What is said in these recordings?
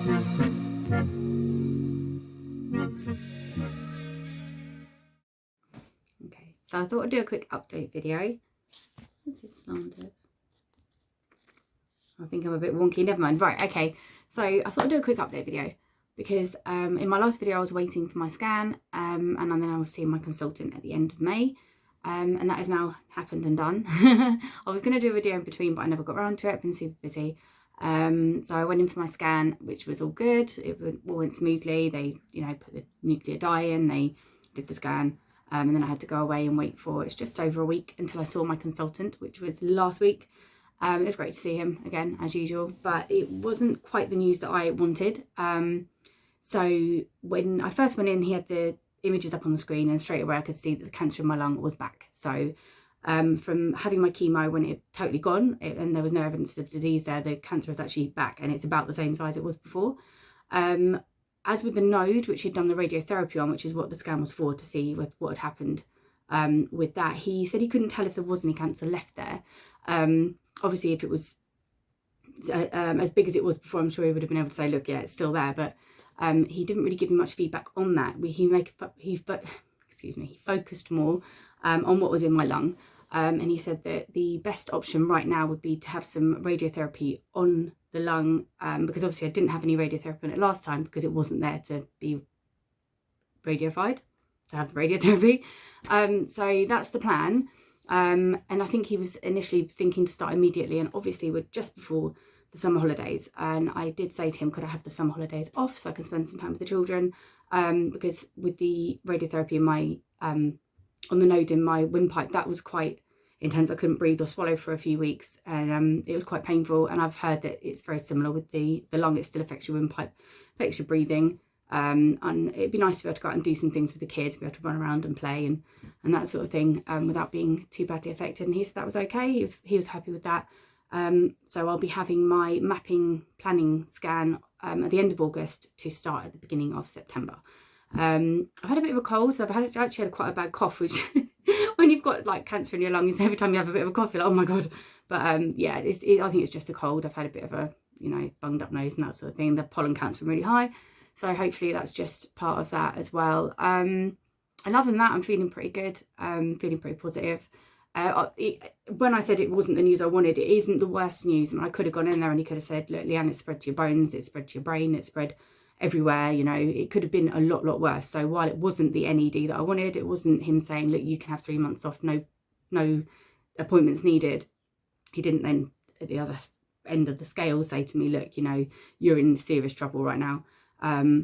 Okay, so I thought I'd do a quick update video. What's this slanted? I think I'm a bit wonky, never mind. Right, okay, so I thought I'd do a quick update video because in my last video I was waiting for my scan and then I was seeing my consultant at the end of May. And that has now happened and done. I was going to do a video in between, but I never got around to it. I've been super busy. So I went in for my scan, which was all good. It all went smoothly. They, put the nuclear dye in, they did the scan. And then I had to go away and wait for, it's just over a week until I saw my consultant, which was last week. It was great to see him again, as usual, but it wasn't quite the news that I wanted. So when I first went in, he had the images up on the screen and straight away I could see that the cancer in my lung was back. So from having my chemo when it had totally gone and there was no evidence of disease there, the cancer is actually back and it's about the same size it was before. As with the node, which he'd done the radiotherapy on, which is what the scan was for, to see what had happened with that, he said he couldn't tell if there was any cancer left there. Obviously, if it was as big as it was before, I'm sure he would have been able to say, look, yeah, it's still there. But he didn't really give me much feedback on that. He focused more on what was in my lung. And he said that the best option right now would be to have some radiotherapy on the lung, because obviously I didn't have any radiotherapy on it last time because it wasn't there to be radiophied, to have the radiotherapy. So that's the plan. And I think he was initially thinking to start immediately, and obviously we're just before the summer holidays, and I did say to him, could I have the summer holidays off so I can spend some time with the children, because with the radiotherapy in my on the node in my windpipe, that was quite intense. I couldn't breathe or swallow for a few weeks, and it was quite painful. And I've heard that it's very similar with the lung. It still affects your windpipe, affects your breathing. And it'd be nice to be able to go out and do some things with the kids, be able to run around and play and that sort of thing, without being too badly affected. And he said that was okay. He was happy with that. So I'll be having my mapping planning scan at the end of August to start at the beginning of September. I've had a bit of a cold, so I've actually had quite a bad cough, which when you've got like cancer in your lungs, every time you have a bit of a cough, you're like, oh my God. But yeah, I think it's just a cold. I've had a bit of a, bunged up nose and that sort of thing. The pollen count's been really high. So hopefully that's just part of that as well. And other than that, I'm feeling pretty good. Feeling pretty positive. When I said it wasn't the news I wanted, it isn't the worst news. I mean, I could have gone in there and he could have said, look, Leanne, it's spread to your bones, it's spread to your brain, it's spread everywhere. It could have been a lot worse. So while it wasn't the NED that I wanted, it wasn't him saying, look, you can have 3 months off, no appointments needed. He didn't then at the other end of the scale say to me, look, you're in serious trouble right now.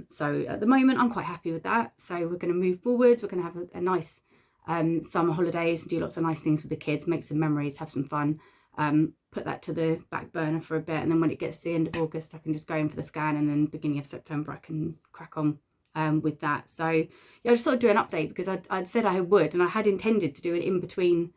So at the moment I'm quite happy with that. So we're going to move forwards. We're going to have a nice summer holidays, do lots of nice things with the kids, make some memories, have some fun, put that to the back burner for a bit, and then when it gets to the end of August I can just go in for the scan, and then beginning of September I can crack on with that. So yeah, I just thought I'd do an update because I'd said I would, and I had intended to do an in-between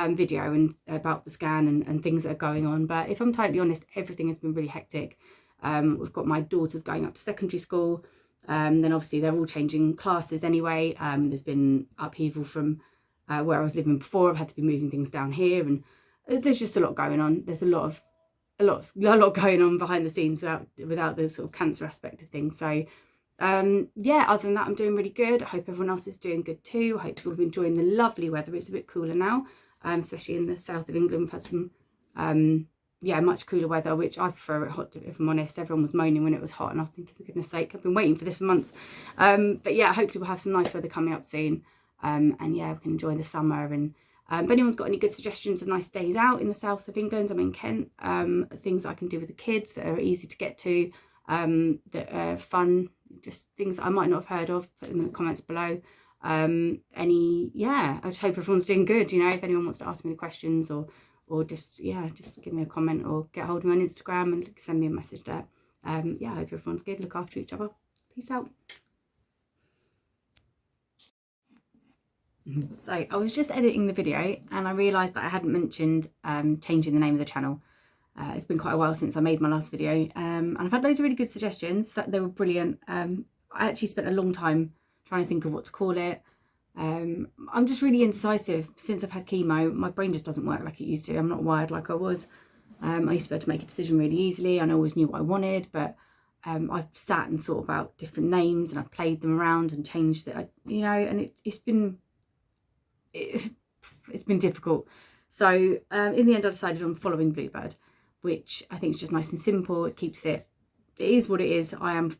video and about the scan and things that are going on, but if I'm totally honest, everything has been really hectic. We've got my daughters going up to secondary school, then obviously they're all changing classes anyway. There's been upheaval from where I was living before. I've had to be moving things down here, and there's just a lot going on. There's a lot going on behind the scenes without the sort of cancer aspect of things. So yeah, other than that, I'm doing really good. I hope everyone else is doing good too. I hope people are enjoying the lovely weather. It's a bit cooler now, especially in the south of England. We've had some much cooler weather, which I prefer it hot, if I'm honest. Everyone was moaning when it was hot, and I was thinking, for goodness sake, I've been waiting for this for months. But yeah, hopefully we'll have some nice weather coming up soon, and yeah, we can enjoy the summer. And if anyone's got any good suggestions of nice days out in the south of England, I'm in Kent, things I can do with the kids that are easy to get to, that are fun, just things that I might not have heard of, put them in the comments below. I just hope everyone's doing good. If anyone wants to ask me the questions or just give me a comment or get hold of me on Instagram and send me a message there. I hope everyone's good. Look after each other. Peace out. So I was just editing the video and I realised that I hadn't mentioned changing the name of the channel. It's been quite a while since I made my last video, and I've had loads of really good suggestions. They were brilliant. I actually spent a long time trying to think of what to call it. I'm just really indecisive. Since I've had chemo, my brain just doesn't work like it used to. I'm not wired like I was. I used to be able to make a decision really easily, and I always knew what I wanted, but I've sat and thought about different names, and I've played them around and changed it, you know, and it's been difficult. So in the end, I decided on following Bluebird, which I think is just nice and simple. It keeps it is what it is. I am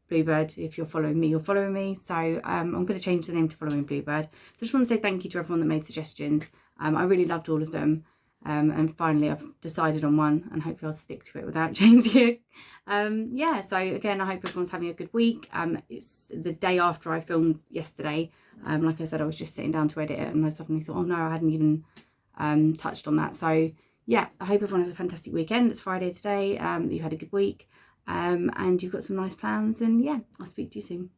Bluebird. If you're following me, you're following me. So I'm going to change the name to Following Bluebird. So I just want to say thank you to everyone that made suggestions. I really loved all of them. And finally I've decided on one, and hopefully I'll stick to it without changing it. Yeah, so again, I hope everyone's having a good week. It's the day after I filmed yesterday. Like I said, I was just sitting down to edit it, and I suddenly thought, oh no, I hadn't even touched on that. So yeah, I hope everyone has a fantastic weekend. It's Friday today. You've had a good week, and you've got some nice plans, and yeah, I'll speak to you soon.